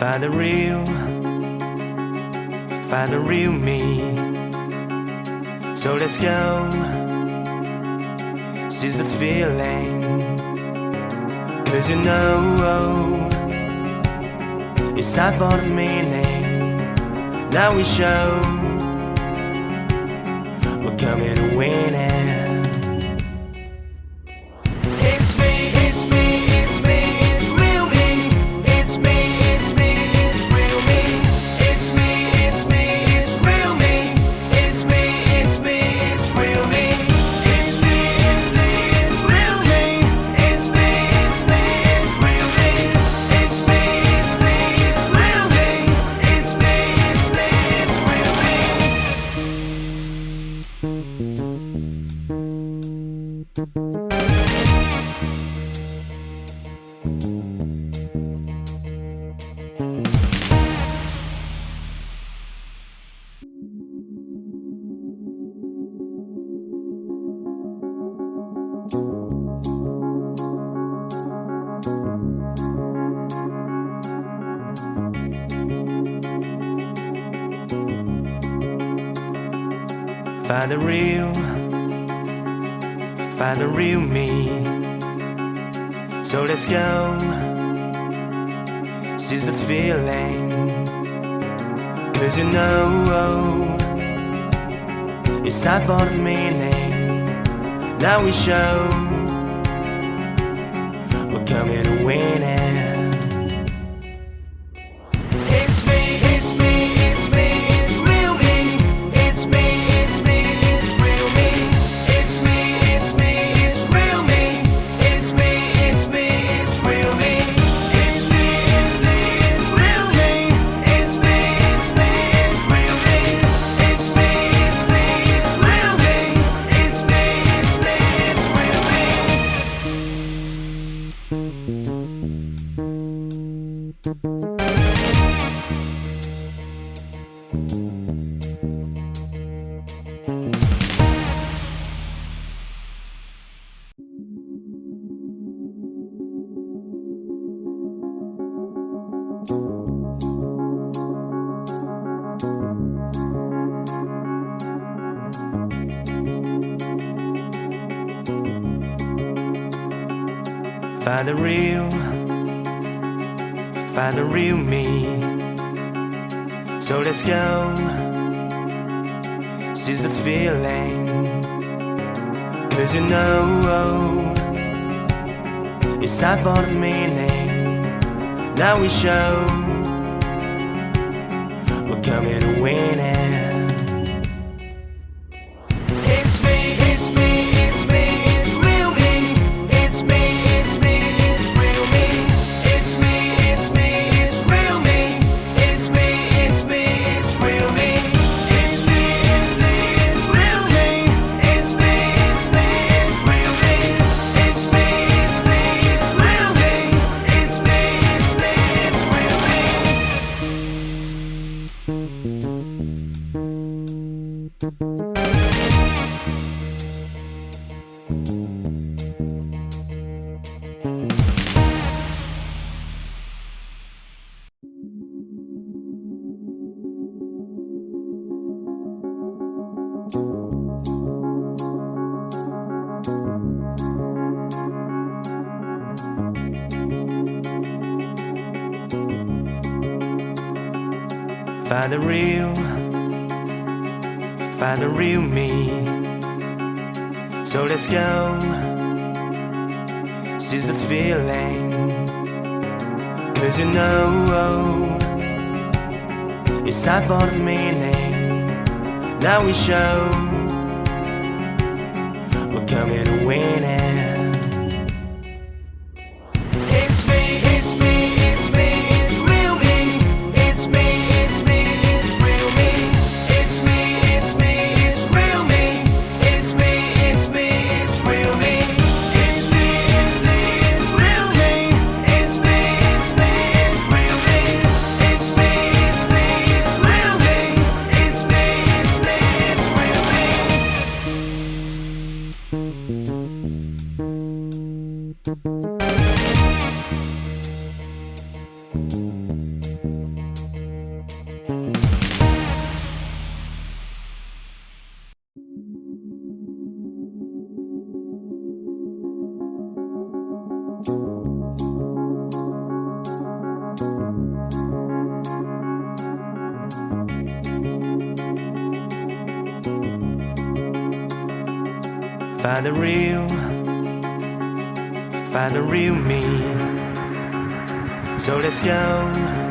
Find the real me. So let's go, seize the feeling. 'Cause you know it's time for the meaning. Now we show we're coming to win it. Find the real me. So let's go, seize the feeling. 'Cause you know it's time for the meaning. Now we show we're coming to win it. Find the real me. So let's go, seize the feeling. 'Cause you know it's time for the meaning. Now we show we're coming to win it. Find the real me. So let's go, seize the feeling. 'Cause you know it's time for the meaning. Now we show we're coming to win it. find the real me. So let's go.